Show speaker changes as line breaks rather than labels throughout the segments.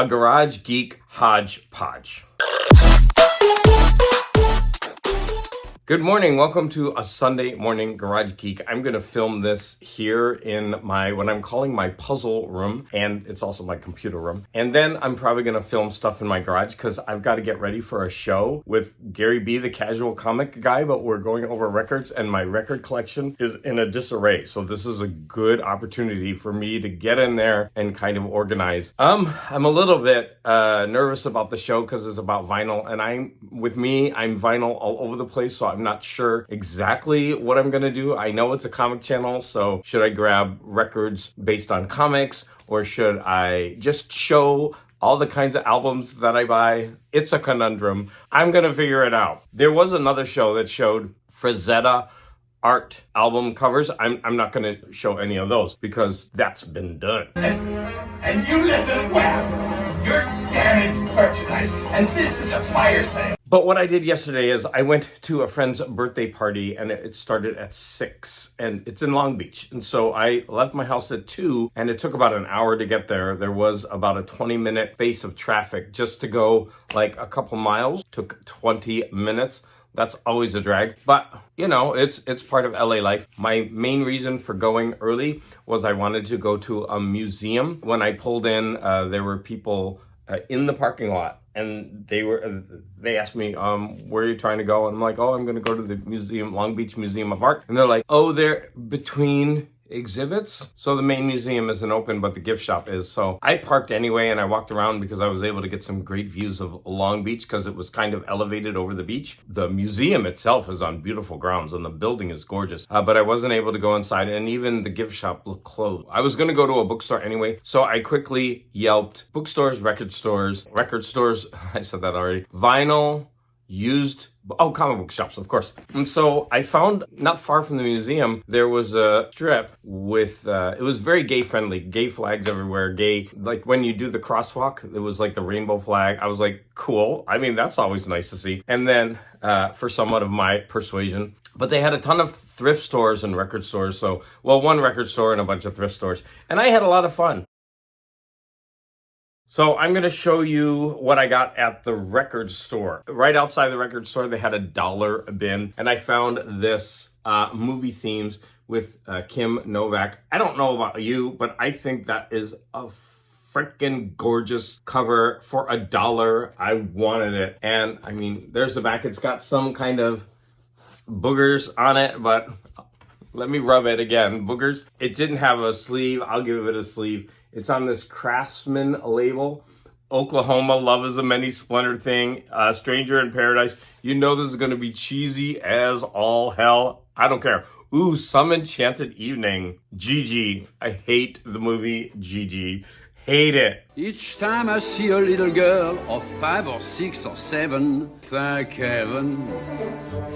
a Garage Geek Hodge Podge. Good morning, welcome to a Sunday morning Garage Geek. I'm gonna film this here in what I'm calling my puzzle room, and it's also my computer room. And then I'm probably gonna film stuff in my garage because I've got to get ready for a show with Gary B, the casual comic guy, but we're going over records and my record collection is in a disarray. So this is a good opportunity for me to get in there and kind of organize. I'm a little bit nervous about the show because it's about vinyl, and I'm vinyl all over the place, so I'm not sure exactly what I'm gonna do. I know it's a comic channel, so should I grab records based on comics, or should I just show all the kinds of albums that I buy? It's a conundrum. I'm gonna figure it out. There was another show that showed Frazetta art album covers. I'm not gonna show any of those because that's been done.
And you listen well. You're damaged merchandise, and this is a fire sale.
But what I did yesterday is I went to a friend's birthday party, and it started at 6, and it's in Long Beach. And so I left my house at 2, and it took about an hour to get there. There was about a 20-minute space of traffic just to go like a couple miles. Took 20 minutes. That's always a drag, but you know, it's part of LA life. My main reason for going early was I wanted to go to a museum. When I pulled in, there were people in the parking lot, and they asked me, where are you trying to go? And I'm like, oh, I'm going to go to the museum, Long Beach Museum of Art. And they're like, oh, they're between exhibits. So the main museum isn't open, but the gift shop is. So I parked anyway, and I walked around because I was able to get some great views of Long Beach because it was kind of elevated over the beach. The museum itself is on beautiful grounds, and the building is gorgeous. But I wasn't able to go inside, and even the gift shop looked closed. I was going to go to a bookstore anyway, so I quickly Yelped bookstores, record stores, I said that already, vinyl, used, comic book shops, of course. And so I found, not far from the museum, there was a strip with, it was very gay friendly, gay flags everywhere, like when you do the crosswalk, it was like the rainbow flag. I was like, cool. I mean, that's always nice to see. And then, for somewhat of my persuasion, but they had a ton of thrift stores and record stores. So, one record store and a bunch of thrift stores. And I had a lot of fun. So I'm going to show you what I got at the record store. Right outside the record store, they had a $1 bin, and I found this movie themes with Kim Novak. I don't know about you, but I think that is a freaking gorgeous cover for $1. I wanted it. And I mean, there's the back. It's got some kind of boogers on it, but let me rub it again. Boogers. It didn't have a sleeve. I'll give it a sleeve. It's on this Craftsman label. Oklahoma, Love is a Many Splendored Thing, Stranger in Paradise. You know this is going to be cheesy as all hell. I don't care. Ooh, Some Enchanted Evening. Gigi. I hate the movie Gigi. Hate it.
Each time I see a little girl of 5 or 6 or 7, thank heaven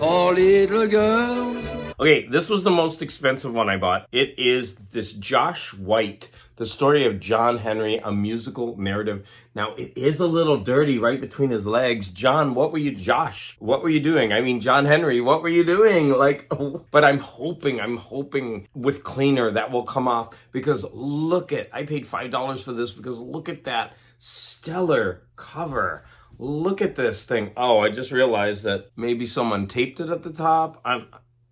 for little girls.
Okay, this was the most expensive one I bought. It is this Josh White, The Story of John Henry, a musical narrative. Now, it is a little dirty right between his legs. Josh, what were you doing? I mean, John Henry, what were you doing? Like, but I'm hoping with cleaner that will come off, because I paid $5 for this because look at that stellar cover. Look at this thing. Oh, I just realized that maybe someone taped it at the top.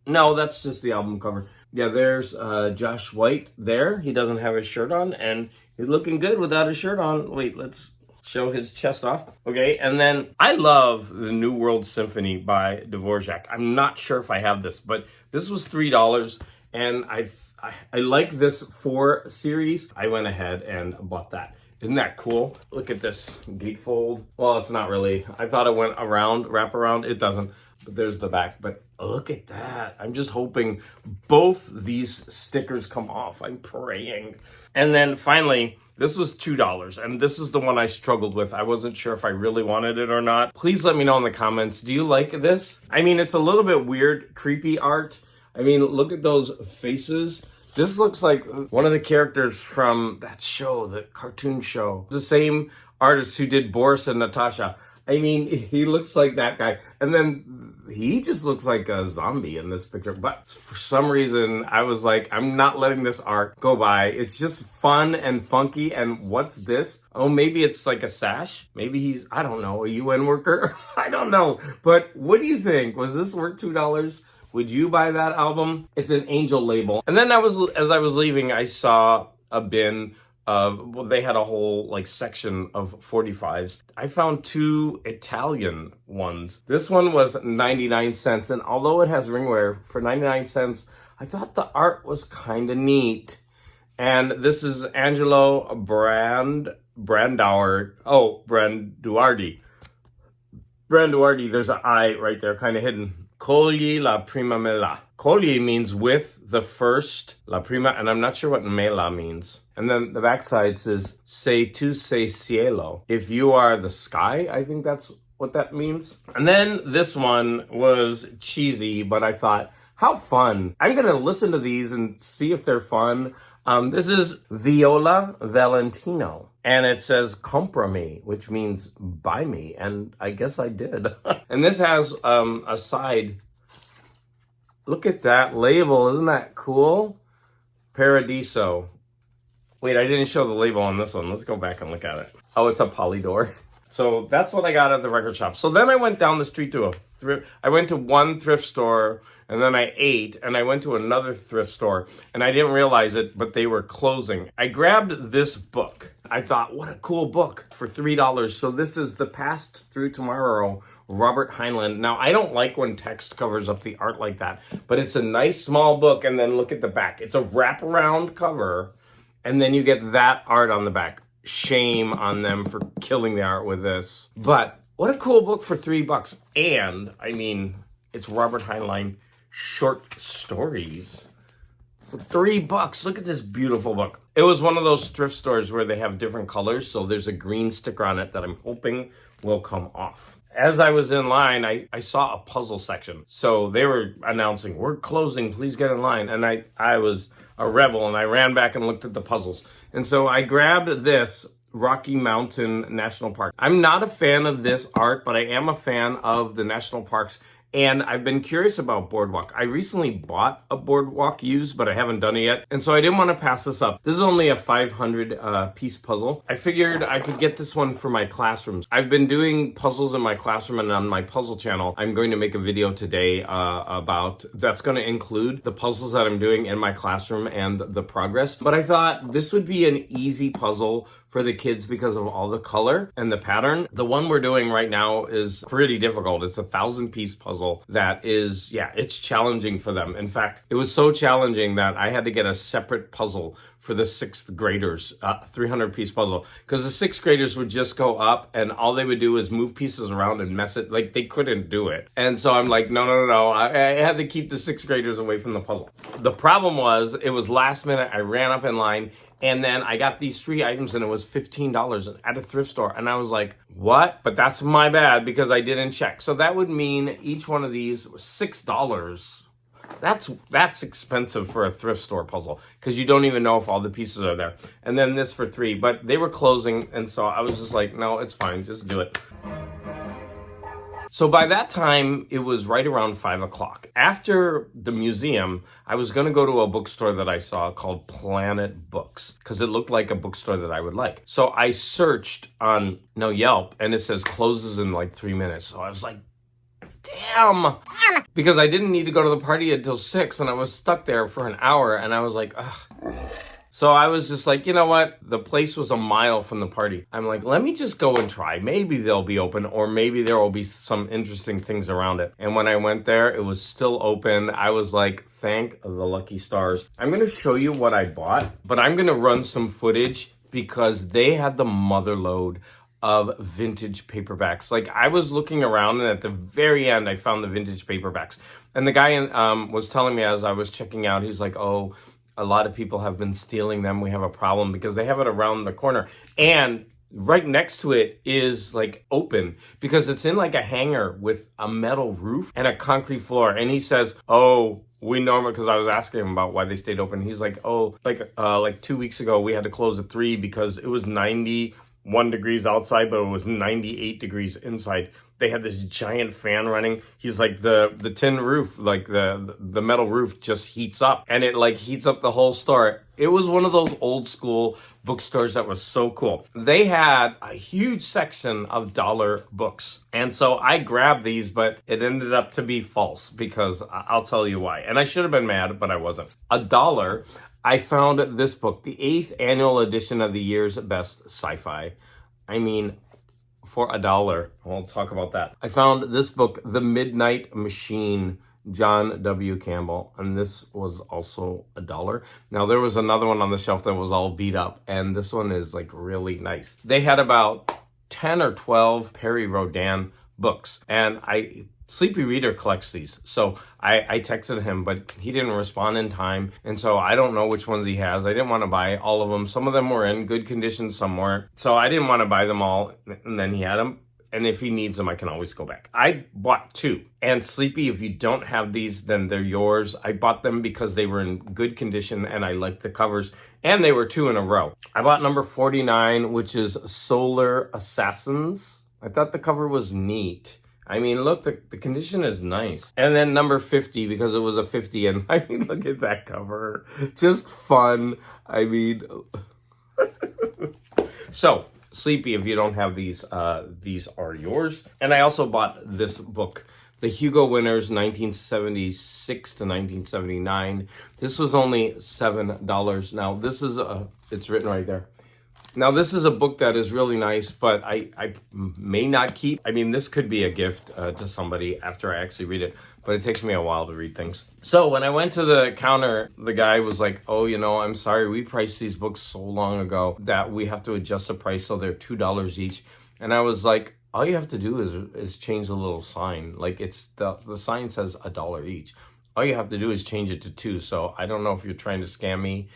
No, that's just the album cover. Yeah, there's Josh White there. He doesn't have his shirt on, and he's looking good without his shirt on. Wait, let's show his chest off. Okay, and then I love the New World Symphony by Dvorak. I'm not sure if I have this, but this was $3, and I like this 4 series. I went ahead and bought that. Isn't that cool? Look at this gatefold. Well, it's not really. I thought it went wrap around. It doesn't. But there's the back. But look at that. I'm just hoping both these stickers come off. I'm praying. And then finally, this was $2. And this is the one I struggled with. I wasn't sure if I really wanted it or not. Please let me know in the comments. Do you like this? I mean, it's a little bit weird, creepy art. I mean, look at those faces. This looks like one of the characters from that show, the cartoon show. The same artist who did Boris and Natasha. I mean, he looks like that guy. And then he just looks like a zombie in this picture. But for some reason, I was like, I'm not letting this art go by. It's just fun and funky. And what's this? Oh, maybe it's like a sash. Maybe he's, I don't know, a UN worker. I don't know. But what do you think? Was this worth $2? Would you buy that album? It's an Angel label. And then as I was leaving, I saw a bin of, well, they had a whole like section of 45s. I found 2 Italian ones. This one was 99 cents. And although it has ringwear for 99 cents, I thought the art was kind of neat. And this is Angelo Branduardi. Branduardi, there's an I right there, kind of hidden. Cogli la prima mela. Cogli means with the first, la prima, and I'm not sure what mela means. And then the backside says, sei tu sei cielo. If you are the sky, I think that's what that means. And then this one was cheesy, but I thought, how fun. I'm going to listen to these and see if they're fun. This is Viola Valentino. And it says, compra me, which means buy me. And I guess I did. And this has a side. Look at that label. Isn't that cool? Paradiso. Wait, I didn't show the label on this one. Let's go back and look at it. Oh, it's a Polydor. So that's what I got at the record shop. So then I went down the street to a thrift. I went to one thrift store and then I ate and I went to another thrift store and I didn't realize it, but they were closing. I grabbed this book. I thought, what a cool book for $3. So this is The Past Through Tomorrow, Robert Heinlein. Now, I don't like when text covers up the art like that, but it's a nice small book. And then look at the back. It's a wraparound cover. And then you get that art on the back. Shame on them for killing the art with this. But what a cool book for $3. And, I mean, it's Robert Heinlein short stories for $3. Look at this beautiful book. It was one of those thrift stores where they have different colors. So there's a green sticker on it that I'm hoping will come off. As I was in line, I saw a puzzle section. So they were announcing, we're closing, please get in line. And I was a rebel and I ran back and looked at the puzzles. And so I grabbed this Rocky Mountain National Park. I'm not a fan of this art, but I am a fan of the national parks. And I've been curious about Boardwalk. I recently bought a Boardwalk used, but I haven't done it yet. And so I didn't want to pass this up. This is only a 500 piece puzzle. I figured I could get this one for my classrooms. I've been doing puzzles in my classroom and on my puzzle channel. I'm going to make a video today about that's going to include the puzzles that I'm doing in my classroom and the progress. But I thought this would be an easy puzzle for the kids because of all the color and the pattern. The one we're doing right now is pretty difficult. It's a 1,000-piece puzzle that is, it's challenging for them. In fact, it was so challenging that I had to get a separate puzzle for the 6th graders, 300-piece puzzle, because the 6th graders would just go up and all they would do is move pieces around and mess it. Like, they couldn't do it. And so I'm like, no. I had to keep the 6th graders away from the puzzle. The problem was, it was last minute. I ran up in line and then I got these 3 items and it was $15 at a thrift store. And I was like, what? But that's my bad because I didn't check. So that would mean each one of these was $6. That's expensive for a thrift store puzzle because you don't even know if all the pieces are there. And then this for $3, but they were closing. And so I was just like, no, it's fine. Just do it. So by that time, it was right around 5 o'clock. After the museum, I was going to go to a bookstore that I saw called Planet Books because it looked like a bookstore that I would like. So I searched on Yelp and it says closes in like 3 minutes. So I was like, damn. Because I didn't need to go to the party until 6 and I was stuck there for an hour and I was like, ugh. So I was just like, you know what? The place was a mile from the party. I'm like, let me just go and try. Maybe they'll be open or maybe there will be some interesting things around it. And when I went there, it was still open. I was like, thank the lucky stars. I'm going to show you what I bought, but I'm going to run some footage because they had the mother load of vintage paperbacks. Like I was looking around and at the very end, I found the vintage paperbacks. And the guy was telling me as I was checking out, he's like, oh, a lot of people have been stealing them. We have a problem because they have it around the corner. And right next to it is like open because it's in like a hangar with a metal roof and a concrete floor. And he says, oh, we normally, because I was asking him about why they stayed open. He's like, oh, like 2 weeks ago, we had to close at 3 because it was 90 1 degrees outside, but it was 98 degrees inside. They had this giant fan running. He's like the tin roof, like the metal roof just heats up, and it like heats up the whole store. It was one of those old school bookstores that was so cool. They had a huge section of dollar books. And so I grabbed these, but it ended up to be false because I'll tell you why. And I should have been mad, but I wasn't. $1. I found this book, the 8th annual edition of the year's best sci-fi. I mean, for $1. We'll talk about that. I found this book, The Midnight Machine, John W. Campbell, and this was also $1. Now, there was another one on the shelf that was all beat up, and this one is like really nice. They had about 10 or 12 Perry Rodin books, and Sleepy Reader collects these. So I texted him, but he didn't respond in time. And so I don't know which ones he has. I didn't want to buy all of them. Some of them were in good condition, some weren't. So I didn't want to buy them all. And then he had them. And if he needs them, I can always go back. I bought 2. And Sleepy, if you don't have these, then they're yours. I bought them because they were in good condition and I liked the covers. And they were 2 in a row. I bought number 49, which is Solar Assassins. I thought the cover was neat. I mean, look, the condition is nice. And then number 50, because it was a 50, and I mean, look at that cover. Just fun. I mean, so Sleepy, if you don't have these are yours. And I also bought this book, the Hugo Winners, 1976 to 1979. This was only $7. Now, this is it's written right there. Now, this is a book that is really nice, but I may not keep. I mean, this could be a gift to somebody after I actually read it, but it takes me a while to read things. So when I went to the counter, the guy was like, oh, I'm sorry, we priced these books so long ago that we have to adjust the price so they're $2 each. And I was like, all you have to do is change the little sign. Like it's the sign says $1 each. All you have to do is change it to 2. So I don't know if you're trying to scam me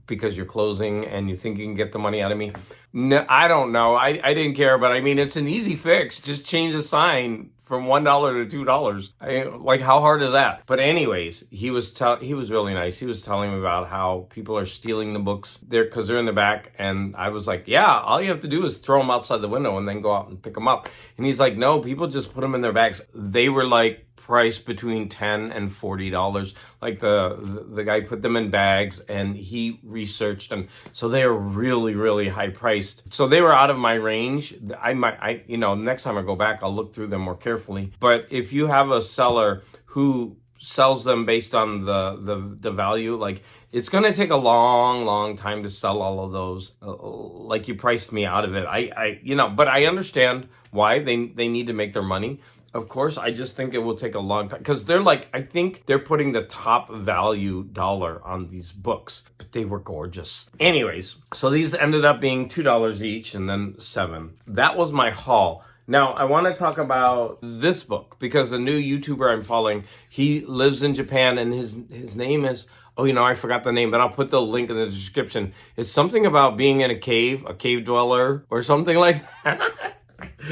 because you're closing and you think you can get the money out of me. No, I don't know. I didn't care, but I mean, it's an easy fix. Just change the sign from $1 to $2. Like, how hard is that? But anyways, he was really nice. He was telling me about how people are stealing the books there because they're in the back. And I was like, yeah, all you have to do is throw them outside the window and then go out and pick them up. And he's like, no, people just put them in their bags. They were like priced between $10 and $40. Like the guy put them in bags and he researched them. So they are really, really high priced. So they were out of my range. Next time I go back, I'll look through them more carefully. But if you have a seller who sells them based on the value, like it's going to take a long time to sell all of those. Like you priced me out of it. But I understand why they need to make their money. Of course, I just think it will take a long time because I think they're putting the top value dollar on these books, but they were gorgeous. Anyways, so these ended up being $2 each and then $7. That was my haul. Now, I want to talk about this book because a new YouTuber I'm following, he lives in Japan and his name is, I forgot the name, but I'll put the link in the description. It's something about being in a cave dweller or something like that.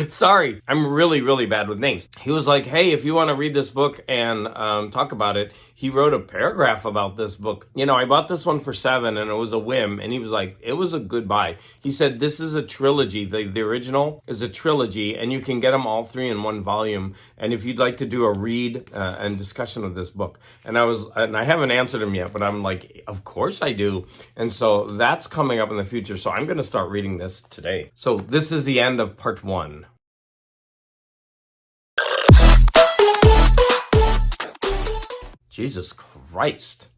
Sorry, I'm really, really bad with names. He was like, hey, if you want to read this book and talk about it, he wrote a paragraph about this book. I bought this one for $7 and it was a whim. And he was like, it was a good buy. He said, this is a trilogy. The original is a trilogy and you can get them all 3 in one volume. And if you'd like to do a read and discussion of this book. And I haven't answered him yet, but I'm like, of course I do. And so that's coming up in the future. So I'm going to start reading this today. So this is the end of part 1. Jesus Christ.